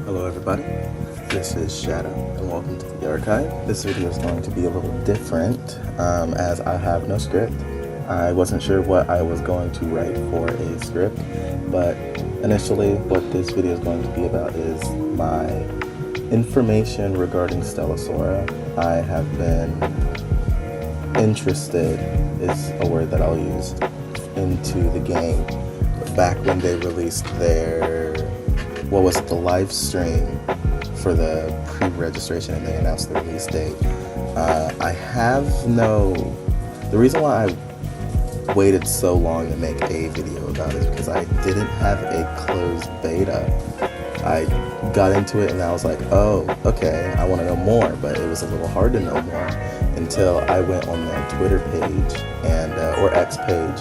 Hello everybody, this is Shadow and welcome to the archive. This video is going to be a little different as I have no script. I wasn't sure what I was going to write for a script, but initially what this video is going to be about is my information regarding Stella Sora. I have been interested, is a word that I'll use, into the game back when they released their the live stream for the pre-registration and they announced the release date. The reason why I waited so long to make a video about it is because I didn't have a closed beta. I got into it and I was like, oh, okay, I want to know more, but it was a little hard to know more until I went on their Twitter page and or X page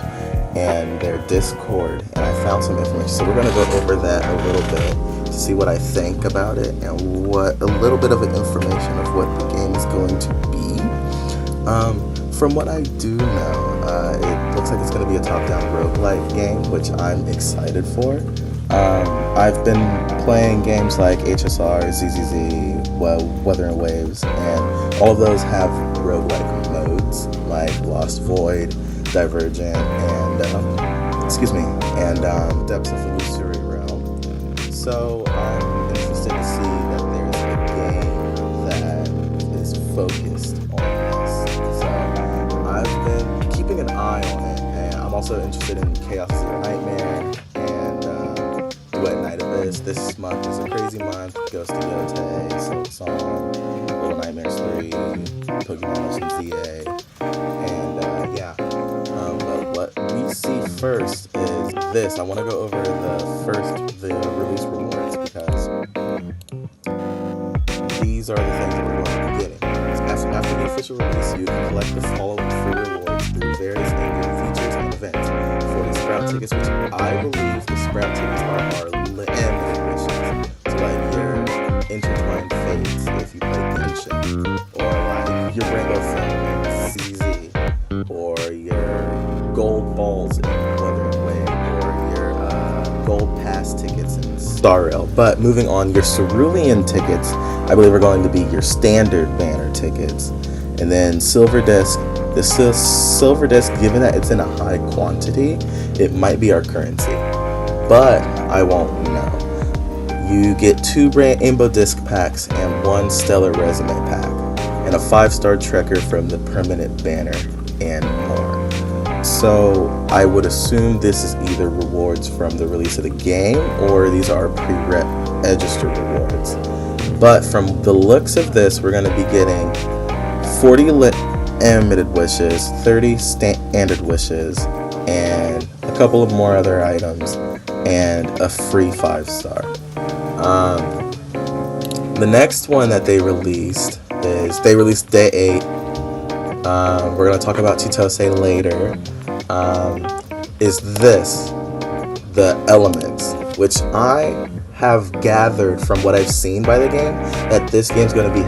and their Discord, and I found some information. So we're going to go over that a little bit to see what I think about it and a little bit of an information of what the game is going to be. From what I do know, it looks like it's going to be a top-down roguelike game, which I'm excited for. I've been playing games like HSR, ZZZ, Weather and Waves, and all of those have roguelike modes like Lost Void, Divergent, and Depths of Illusory Realm. So I'm interested to see that there's a game that is focused on this. So I've been keeping an eye on it, and I'm also interested in Chaos Zero Nightmare and Duet Night Abyss. This month is a crazy month. Ghost of Yote, Silk Song, Little Nightmares 3, Pokemon Ocean ZA, and yeah. But what we see first is this. I want to go over the release rewards, because these are the things that we're going to be getting. After the official release, you can collect the following free rewards through various in-game features and events. For the Sprout tickets, which I believe the Sprout tickets are limited editions. So like your Intertwined Fates if you play Genshin, or like your Rainbow Filament CZ, or your Gold Balls in Weather and Wave, or your Gold Pass tickets in Star Rail. But moving on, your Cerulean tickets, I believe, are going to be your standard banner tickets. And then Silver Disc, the Silver Disc, given that it's in a high quantity, it might be our currency, but I won't know. You get 2 Rainbow Disc packs and 1 Stellar Resume pack, and a 5-star Trekker from the permanent banner, and more. So I would assume this is either rewards from the release of the game, or these are pre-registered rewards. But from the looks of this, we're going to be getting 40 limited wishes, 30 standard wishes, and a couple of more other items, and a free 5-star. The next one that they released Day 8. We're going to talk about Chitose later. Is this, the elements, which I have gathered from what I've seen by the game that this game's going to be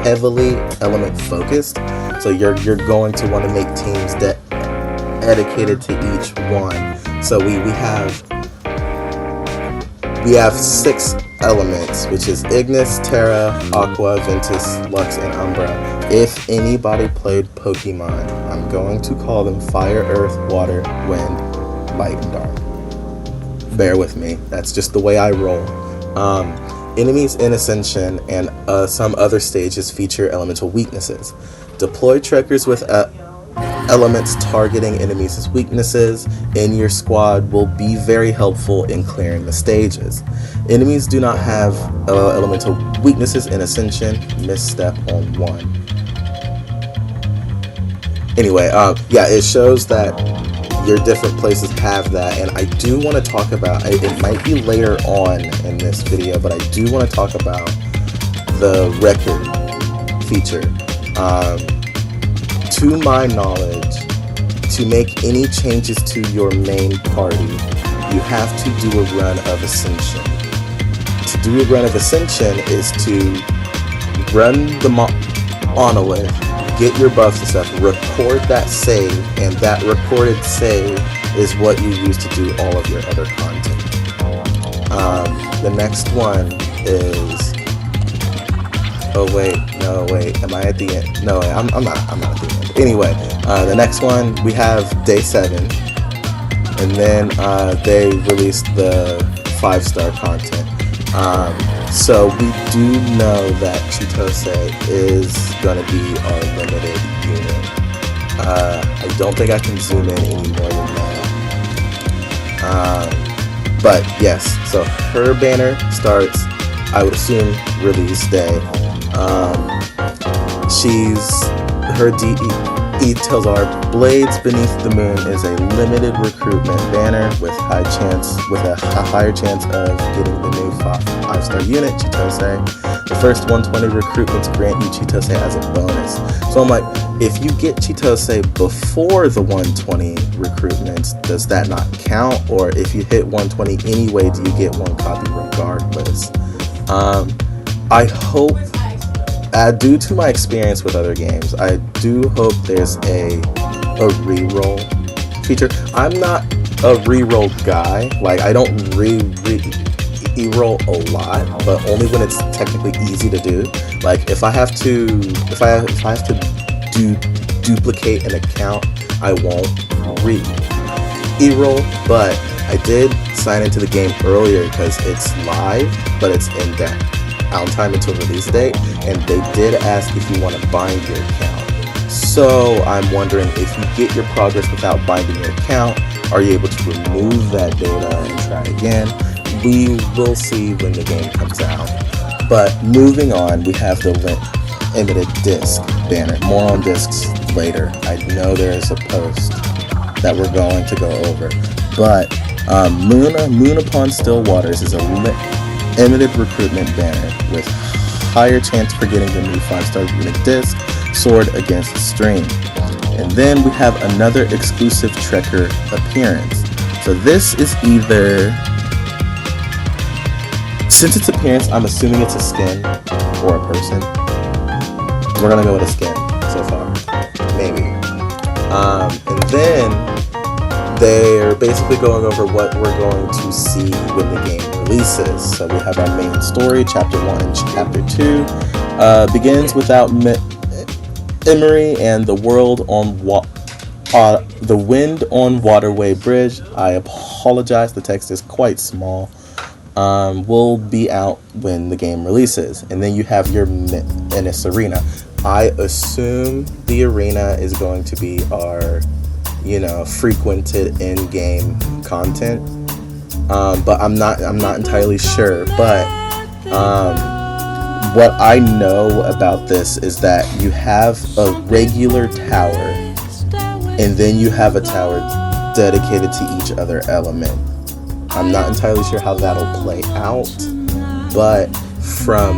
heavily element focused. So you're going to want to make teams dedicated to each one. So we have 6 elements, which is Ignis, Terra, Aqua, Ventus, Lux, and Umbra. If anybody played Pokemon, I'm going to call them Fire, Earth, Water, Wind, Light, and Dark. Bear with me, that's just the way I roll. Enemies in Ascension and some other stages feature elemental weaknesses. Deploy Trekkers with elements targeting enemies' weaknesses in your squad will be very helpful in clearing the stages. Enemies do not have elemental weaknesses in Ascension. Misstep on 1. Anyway, yeah, it shows that your different places have that, and I do want to talk about, it might be later on in this video, but I do want to talk about the record feature. To my knowledge, to make any changes to your main party, you have to do a run of Ascension. To do a run of Ascension is to run the monolith, get your buffs and stuff, record that save, and that recorded save is what you use to do all of your other content. The next one is, oh wait, no wait, am I at the end? No, I'm not at the end. Anyway, the next one we have day 7, and then they released the 5-star content. So we do know that Chitose is gonna be our limited unit. I don't think I can zoom in any more than that. But yes, so her banner starts, I would assume, release day. Her details are Blades Beneath the Moon is a limited recruitment banner with a higher chance of getting the new 5-star unit, Chitose. The first 120 recruitments grant you Chitose as a bonus. So I'm like, if you get Chitose before the 120 recruitments, does that not count? Or if you hit 120 anyway, do you get one copy regardless? I hope, due to my experience with other games, I do hope there's a reroll feature. I'm not a reroll guy. Like, I don't reroll a lot, but only when it's technically easy to do. Like, if I have to duplicate an account, I won't reroll. But I did sign into the game earlier because it's live, but it's in downtime until release date, and they did ask if you want to bind your account. So I'm wondering, if you get your progress without binding your account, are you able to remove that data and try again? We will see when the game comes out. But moving on, we have the limited disc banner. More on discs later. I know there is a post that we're going to go over, but Moon Upon Still Waters is a limited recruitment banner with higher chance for getting the new 5-star unit disc, Sword Against Stream. And then we have another exclusive Trekker appearance. So this is either, since its appearance, I'm assuming it's a skin or a person. We're gonna go with a skin so far, maybe. And then they're basically going over what we're going to see when the game releases. So we have our main story, Chapter 1 and Chapter 2. Begins without Emery and the Wind on Waterway Bridge. I apologize, the text is quite small. Will be out when the game releases. And then you have your Menace Arena. I assume the arena is going to be our, frequented in-game content, but I'm not entirely sure. But what I know about this is that you have a regular tower, and then you have a tower dedicated to each other element. I'm not entirely sure how that'll play out, but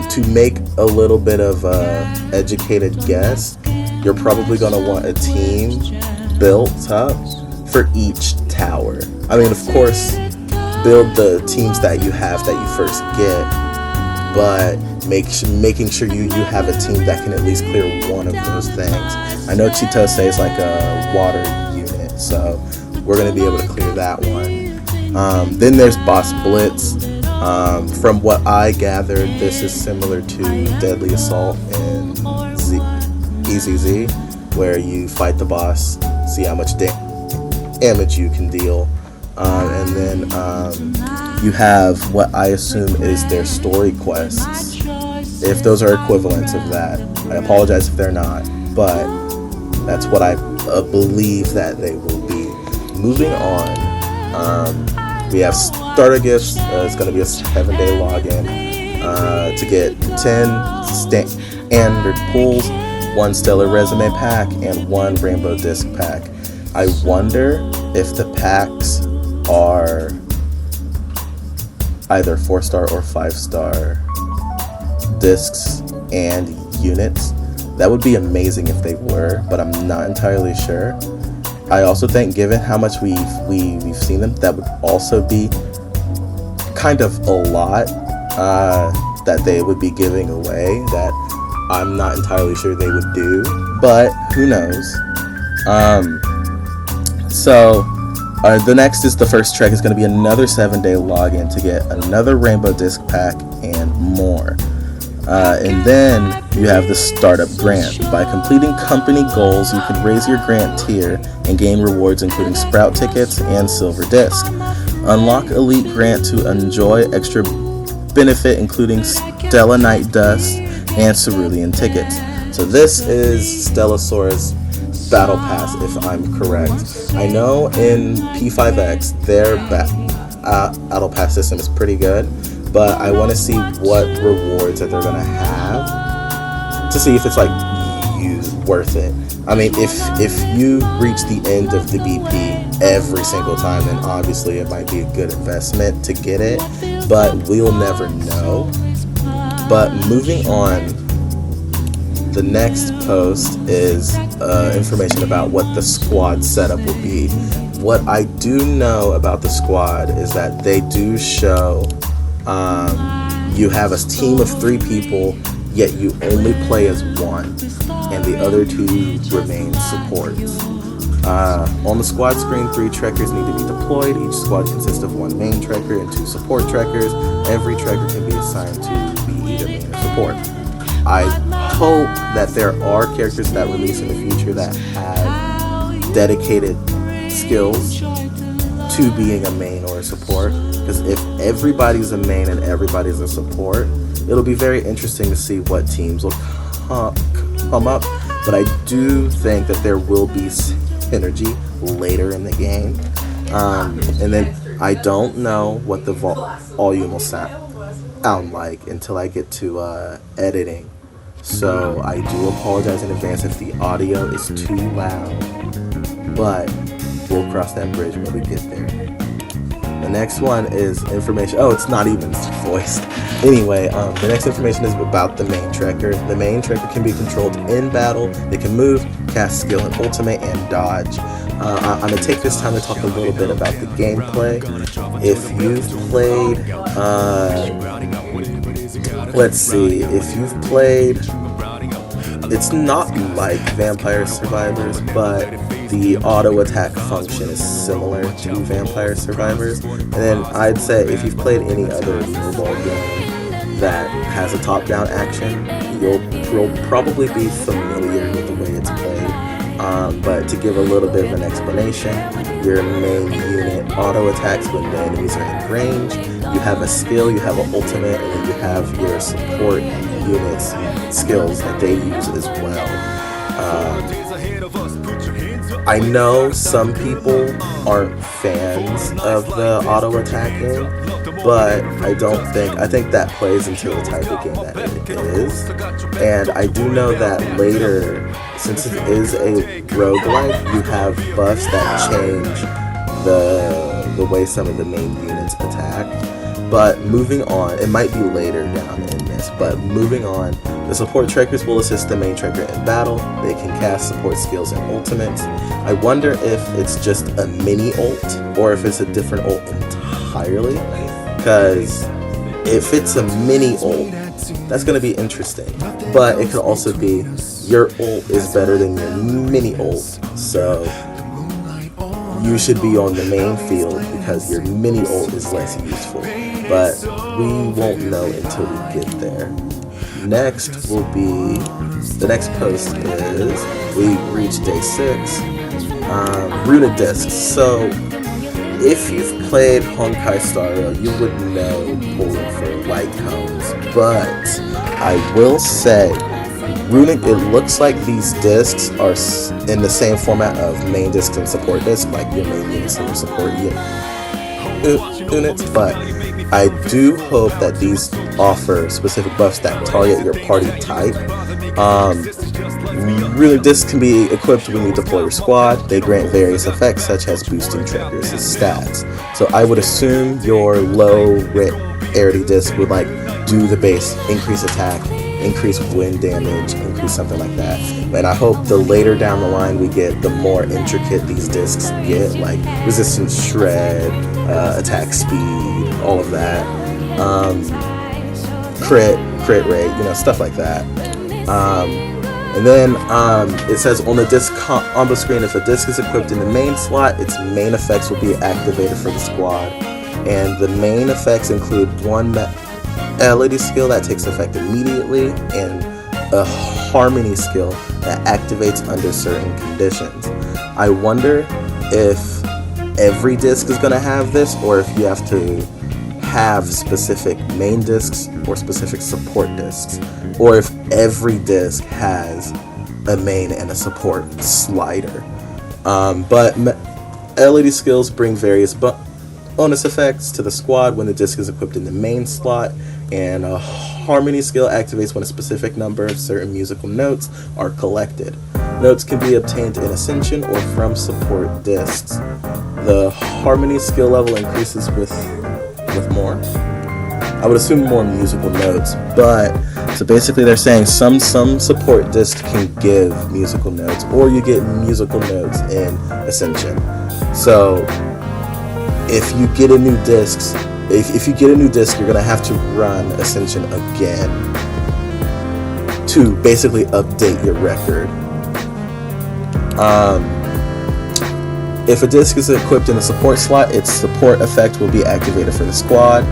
to make a little bit of a educated guess, you're probably going to want a team built up for each tower. I mean, of course, build the teams that you have that you first get, but making sure you have a team that can at least clear one of those things. I know Chitose is like a water unit, so we're going to be able to clear that one. Then there's Boss Blitz. From what I gathered, this is similar to Deadly Assault in EZZ, where you fight the boss, see how much damage you can deal, and then you have what I assume is their story quests, if those are equivalents of that. I apologize if they're not, but that's what I believe that they will be. Moving on, we have starter gifts. It's going to be a 7-day login to get 10 standard pulls, 1 stellar resume pack, and 1 rainbow disc pack. I wonder if the packs are either 4-star or 5-star discs and units. That would be amazing if they were, but I'm not entirely sure. I also think, given how much we've seen them, that would also be kind of a lot that they would be giving away that I'm not entirely sure they would do, but who knows. So the next is the first trek is going to be another 7-day login to get another rainbow disc pack and more. And then you have the startup grant. By completing company goals, you can raise your grant tier and gain rewards including Sprout tickets and Silver Disc. Unlock Elite Grant to enjoy extra benefit including Stella Night Dust and Cerulean tickets. So this is Stella Sora's Battle Pass, if I'm correct. I know in P5X, their Battle Pass system is pretty good, but I want to see what rewards that they're going to have to see if it's like worth it. I mean, if you reach the end of the BP every single time, then obviously it might be a good investment to get it, but we'll never know. But moving on, the next post is information about what the squad setup will be. What I do know about the squad is that they do show you have a team of 3 people, yet you only play as one, and the other 2 remain supports. On the squad screen, 3 trekkers need to be deployed. Each squad consists of 1 main trekker and 2 support trekkers. Every trekker can be assigned to be either main or support. I hope that there are characters that release in the future that have dedicated skills to being a main or a support, because if everybody's a main and everybody's a support, it'll be very interesting to see what teams will come up. But I do think that there will be synergy later in the game, and then I don't know what the volume will sound like until I get to editing. So I do apologize in advance if the audio is too loud, but we'll cross that bridge when we get there. The next one is information. Oh, it's not even voiced. Anyway, the next information is about the main trekker. The main trekker can be controlled in battle. They can move, cast skill and ultimate, and dodge. I'm going to take this time to talk a little bit about the gameplay. If you've played, let's see, if you've played, it's not like Vampire Survivors, but the auto attack function is similar to Vampire Survivors. And then I'd say if you've played any other mobile game that has a top-down action, you'll probably be familiar with the way it's played. But to give a little bit of an explanation, your main unit auto attacks when the enemies are in range. You have a skill, you have an ultimate, and then you have your support units skills that they use as well. I know some people aren't fans of the auto attacking, but I think that plays into the type of game that it is. And I do know that later, since it is a roguelike, you have buffs that change the way some of the main units attack. But moving on, it might be later down in this, but moving on, the support trekkers will assist the main trekker in battle. They can cast support skills and ultimates. I wonder if it's just a mini ult or if it's a different ult entirely, because if it's a mini ult, that's going to be interesting. But it could also be your ult is better than your mini ult, so you should be on the main field because your mini ult is less useful. But we won't know until we get there. Next will be, the next post is, we reach day 6, Runic Discs. So, if you've played Honkai Star Rail, you would know pulling for light cones. But, I will say, Runic, it looks like these discs are in the same format of main discs and support discs, like your main units and your support units, but I do hope that these offer specific buffs that target your party type. Runic discs can be equipped when you deploy your squad. They grant various effects such as boosting trekkers' stats. So I would assume your low rarity disc would like do the base, increase attack, increase wind damage, increase something like that. And I hope the later down the line we get, the more intricate these discs get, like resistance shred, attack speed, all of that, crit rate, stuff like that. And then it says on the disc on the screen, if a disc is equipped in the main slot, its main effects will be activated for the squad. And the main effects include one melody skill that takes effect immediately, and a harmony skill that activates under certain conditions. I wonder if every disc is going to have this, or if you have to have specific main discs or specific support discs, or if every disc has a main and a support slider. But LED skills bring various bonus effects to the squad when the disc is equipped in the main slot, and a harmony skill activates when a specific number of certain musical notes are collected. Notes can be obtained in Ascension or from support discs. The harmony skill level increases with more. I would assume more musical notes, but so basically they're saying some support discs can give musical notes, or you get musical notes in Ascension. So if you get a new disc, you're gonna have to run Ascension again to basically update your record. If a disc is equipped in a support slot, its support effect will be activated for the squad.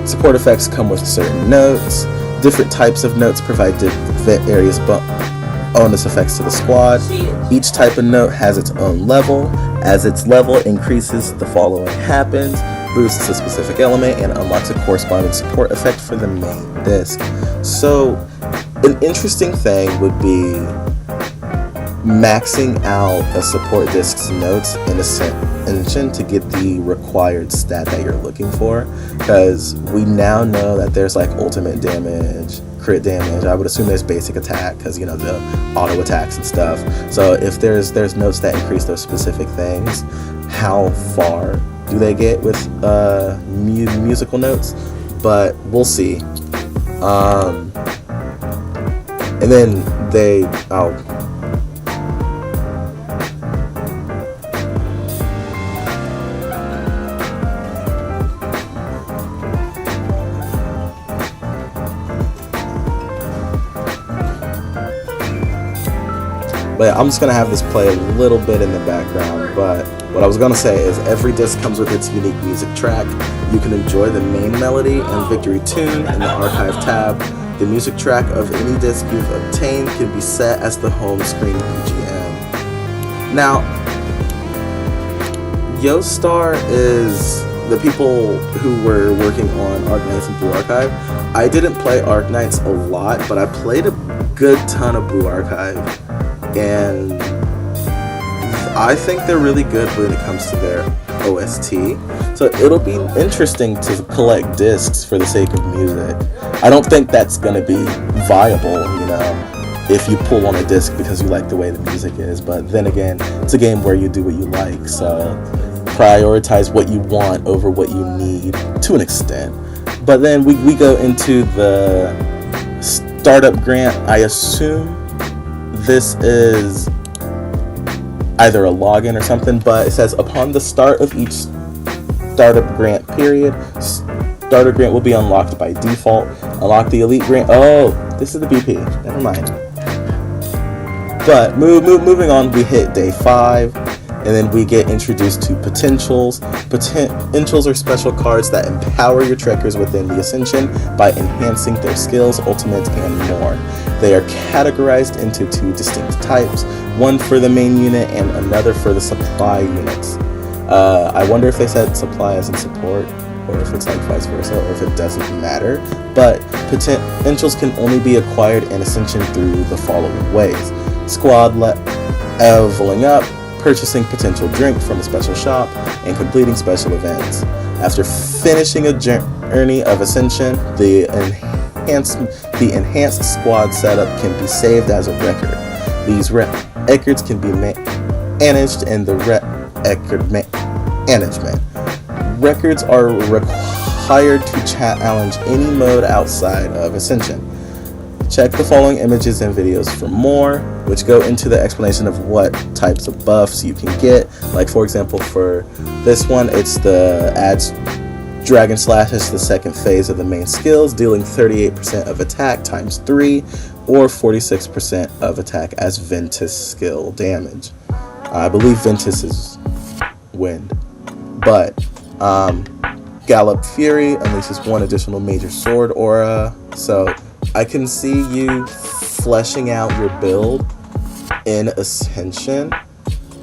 Support effects come with certain notes. Different types of notes provide various bonus effects to the squad. Each type of note has its own level. As its level increases, the following happens: boosts a specific element and unlocks a corresponding support effect for the main disc. So, an interesting thing would be maxing out a support disc's notes in Ascension to get the required stat that you're looking for, because we now know that there's like ultimate damage, crit damage. I would assume there's basic attack, because the auto attacks and stuff. So if there's notes that increase those specific things, how far do they get with musical notes? But we'll see. And then but I'm just going to have this play a little bit in the background. But what I was going to say is every disc comes with its unique music track. You can enjoy the main melody and victory tune in the archive tab. The music track of any disc you've obtained can be set as the home screen BGM. Now, Yoastar is the people who were working on Arknights and Blue Archive. I didn't play Arknights a lot, but I played a good ton of Blue Archive. And I think they're really good when it comes to their OST. So it'll be interesting to collect discs for the sake of music. I don't think that's going to be viable, if you pull on a disc because you like the way the music is. But then again, it's a game where you do what you like. So prioritize what you want over what you need to an extent. But then we go into the startup grant. I assume this is either a login or something, but it says upon the start of each startup grant period, starter grant will be unlocked by default. Unlock the elite grant. Oh, this is the BP. Never mind. But moving on, we hit day 5, and then we get introduced to potentials. Potentials are special cards that empower your trekkers within the Ascension by enhancing their skills, ultimates, and more. They are categorized into 2 distinct types, one for the main unit and another for the supply units. I wonder if they said supply as in support, or if it's like vice versa, or if it doesn't matter. But potentials can only be acquired in Ascension through the following ways: squad leveling up, purchasing potential drink from a special shop, and completing special events. After finishing a journey of Ascension, the enhanced squad setup can be saved as a record. These records can be managed in the record management. Records are required to challenge any mode outside of Ascension. Check the following images and videos for more, which go into the explanation of what types of buffs you can get. Like, for example, for this one, it's the adds Dragon Slash is the second phase of the main skills, dealing 38% of attack times 3, or 46% of attack as Ventus skill damage. I believe Ventus is wind. But Gallop Fury unleashes one additional major sword aura. So I can see you fleshing out your build in Ascension,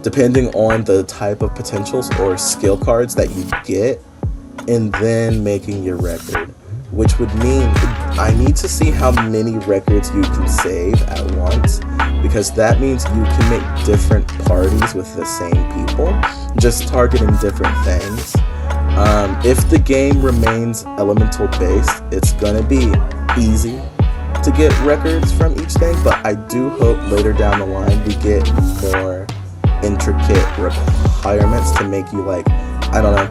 depending on the type of potentials or skill cards that you get, and then making your record, which would mean I need to see how many records you can save at once, because that means you can make different parties with the same people, just targeting different things. If the game remains elemental based, it's gonna be easy to get records from each thing, but I do hope later down the line we get more intricate requirements to make you, like, I don't know,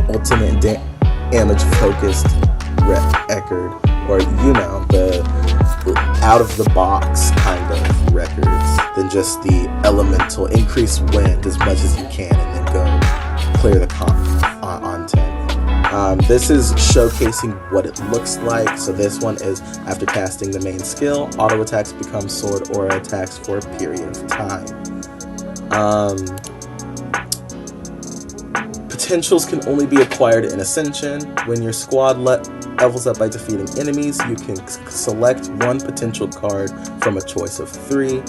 ultimate damage focused record, or the out of the box kind of records than just the elemental increase wind as much as you can and then go clear the comp on 10. This is showcasing what it looks like. So this one is after casting the main skill, auto attacks become sword aura attacks for a period of time. Potentials can only be acquired in Ascension. When your squad levels up by defeating enemies, you can select one potential card from a choice of 3.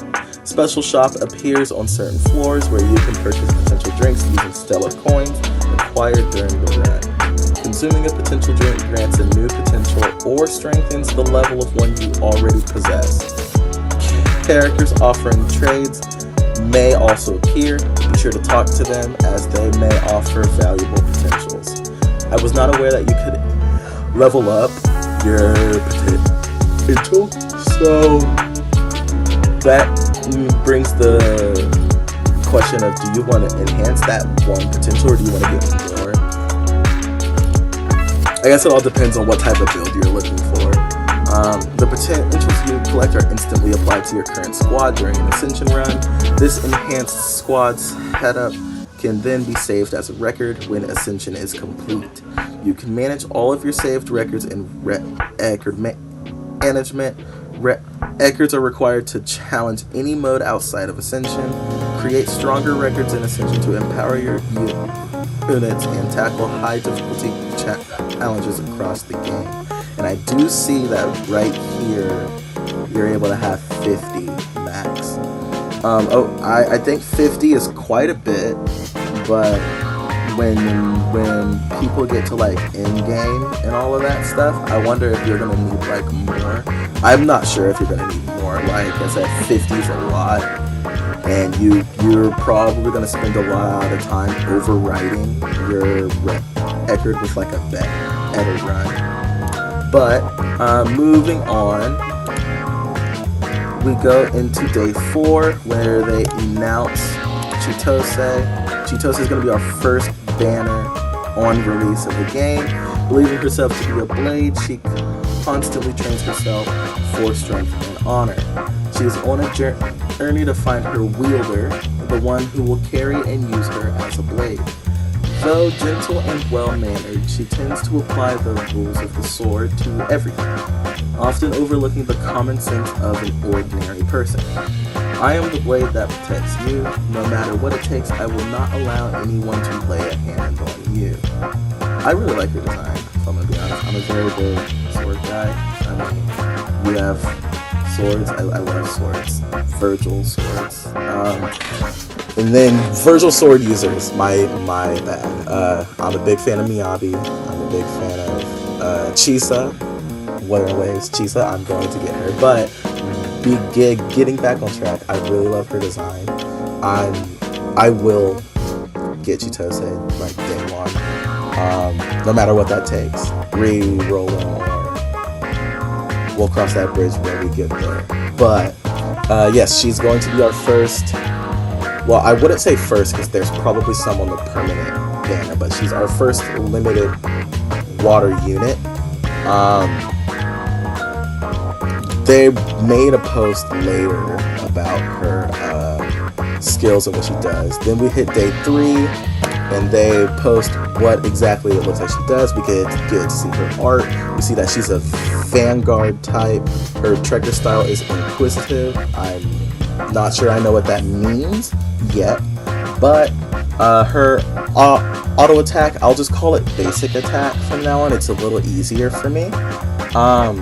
Special Shop appears on certain floors where you can purchase potential drinks using Stella coins acquired during the run. Consuming a potential drink grants a new potential or strengthens the level of one you already possess. Characters offering trades may also appear. Be sure to talk to them as they may offer valuable potentials. I was not aware that you could level up your potential, so that brings the question of, do you want to enhance that one potential or do you want to get more? I guess it all depends on what type of build you're looking for. The potentials you collect are instantly applied to your current squad during an Ascension run. This enhanced squad setup can then be saved as a record when Ascension is complete. You can manage all of your saved records in record management. Records are required to challenge any mode outside of Ascension. Create stronger records in Ascension to empower your units and tackle high difficulty challenges across the game. And I do see that right here, you're able to have 50 max. I think 50 is quite a bit, but when people get to like end game and all of that stuff, I wonder if you're gonna need like more. I'm not sure if you're gonna need more. Like I said, 50 is a lot, and you're probably gonna spend a lot of time overwriting your record with like a better run. But moving on, we go into day 4 where they announce Chitose. Chitose is going to be our first banner on release of the game. Believing herself to be a blade, she constantly trains herself for strength and honor. She is on a journey to find her wielder, the one who will carry and use her as a blade. Though gentle and well-mannered, she tends to apply the rules of the sword to everything, often overlooking the common sense of an ordinary person. I am the blade that protects you. No matter what it takes, I will not allow anyone to lay a hand on you. I really like her design, if I'm going to be honest. I'm a very big sword guy. I mean, we have swords. I love swords. Virgil swords. And then Virgil sword users, my bad. I'm a big fan of Miyabi. I'm a big fan of Chisa. What are ways? Chisa, I'm going to get her. But getting back on track, I really love her design. I will get Chitose like day one. No matter what that takes. Re-rolling, or we'll cross that bridge when we get there. But yes, she's going to be our first. Well, I wouldn't say first because there's probably some on the permanent banner, but she's our first limited water unit. They made a post later about her skills and what she does. Then we hit day 3, and they post what exactly it looks like she does. We get to see her art. We see that she's a Vanguard type. Her Trekker style is inquisitive. I'm not sure I know what that means yet, but her auto attack, I'll just call it basic attack from now on. It's a little easier for me.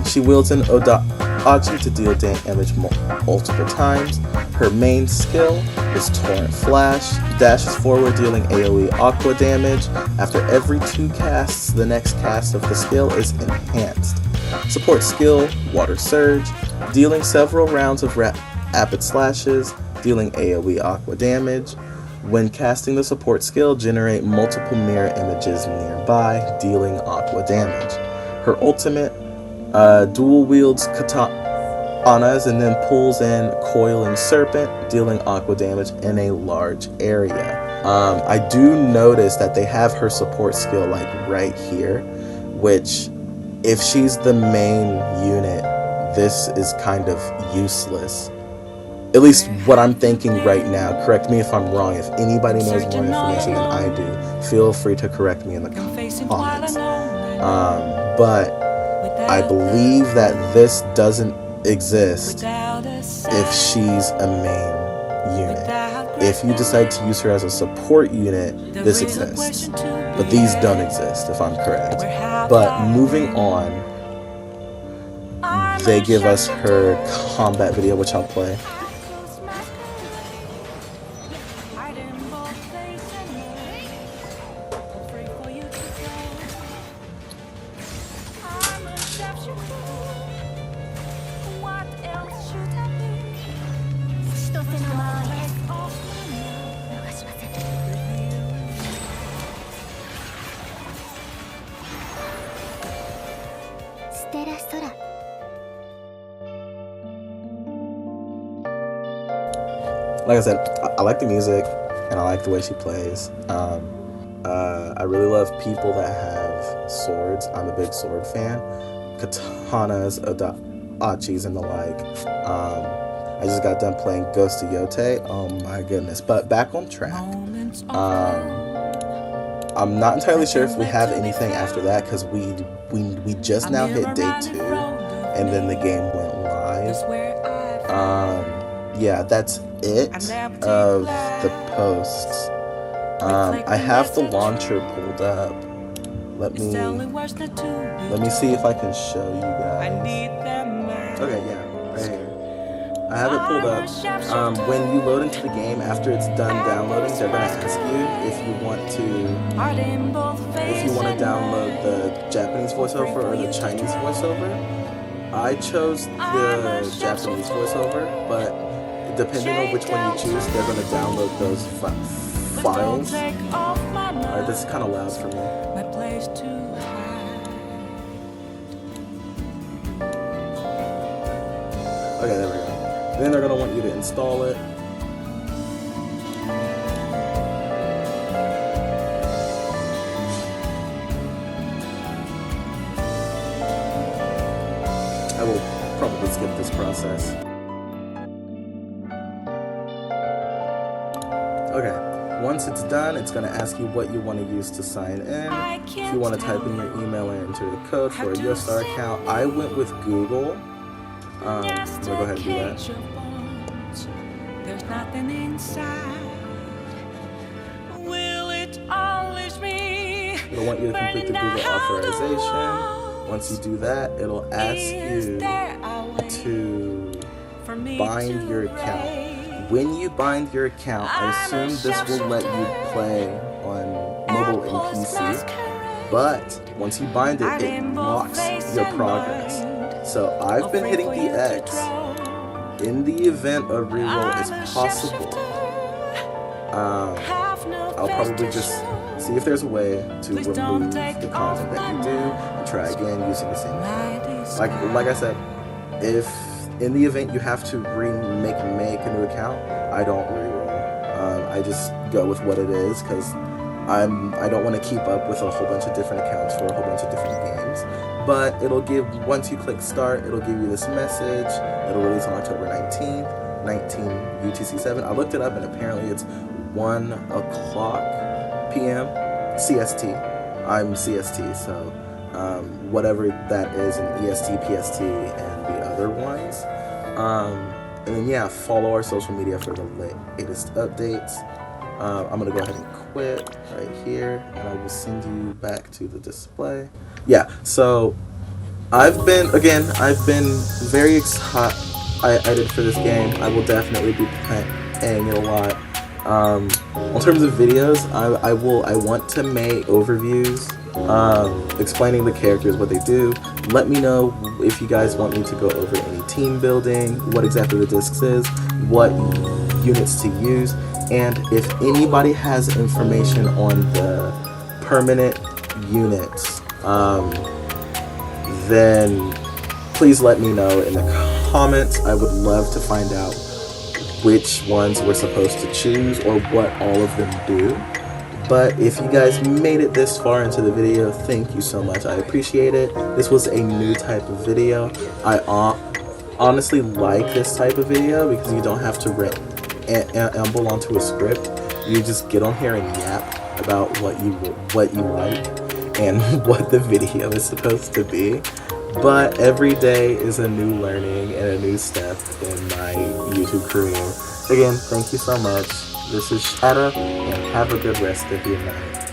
She wields an Odachi to deal damage multiple times. Her main skill is Torrent Flash. Dashes forward, dealing AoE Aqua damage. After every 2 casts, the next cast of the skill is enhanced. Support skill, Water Surge, dealing several rounds of rapid slashes, dealing AoE Aqua damage. When casting the support skill, generate multiple mirror images nearby, dealing Aqua damage. Her ultimate dual wields katanas and then pulls in Coiling Serpent, dealing Aqua damage in a large area. I do notice that they have her support skill like right here, which if she's the main unit, this is kind of useless. At least what I'm thinking right now. Correct me if I'm wrong. If anybody knows more information than I do, feel free to correct me in the comments. But I believe that this doesn't exist if she's a main unit. If you decide to use her as a support unit, this exists. But these don't exist, if I'm correct. But moving on, they give us her combat video, which I'll play. Stella Sora. Like I said, I like the music and I like the way she plays. I really love people that have swords. I'm a big sword fan. Katanas, Odachis, and the like. I just got done playing Ghost of Yote. Oh my goodness. But back on track. I'm not entirely sure if we have anything after that because we just now hit day 2 and then the game went live. Yeah, that's it of the posts. I have the launcher pulled up. Let me see if I can show you guys. Okay, yeah, right here. I have it pulled up. When you load into the game, after it's done downloading, they're gonna ask you if you want to download the Japanese voiceover or the Chinese voiceover. I chose the Japanese voiceover, but depending on which one you choose, they're gonna download those files. Alright, this is kind of loud for me. Okay, there we go. Then they're going to want you to install it. I will probably skip this process. Okay, once it's done, it's going to ask you what you want to use to sign in. If you want to type in your email and enter the code for a YoStar account, I went with Google. I'm going to go ahead and do that. There's nothing inside. Will it always be? It'll want you to complete the Google authorization. Once you do that, it'll ask you to bind your account. When you bind your account, I assume this will let you play on mobile and PC. But once you bind it, it locks your progress. So I've been hitting the X. In the event a reroll is possible, I'll probably just see if there's a way to remove the content that you do and try again using the same account. Like I said, if in the event you have to make a new account, I don't reroll. I just go with what it is because I don't want to keep up with a whole bunch of different accounts for a whole bunch of different games. But it'll once you click start, it'll give you this message. It'll release on October 19th, 19 UTC7. I looked it up and apparently it's 1 o'clock p.m. CST. I'm CST, so whatever that is in EST, PST, and the other ones. And then yeah, follow our social media for the latest updates. I'm gonna go ahead and quit right here, and I will send you back to the display. Yeah, so I've been very excited for this game. I will definitely be playing it a lot. In terms of videos, I want to make overviews, explaining the characters, what they do. Let me know if you guys want me to go over any team building, what exactly the discs is, what units to use, and if anybody has information on the permanent units, then please let me know in the comments. I would love to find out which ones we're supposed to choose or what all of them do. But if you guys made it this far into the video, thank you so much. I appreciate it. This was a new type of video. I honestly like this type of video because you don't have to amble onto a script. You just get on here and yap about what you like and what the video is supposed to be. But every day is a new learning and a new step in my YouTube career. Again, thank you so much. This is Shadow, and have a good rest of your night.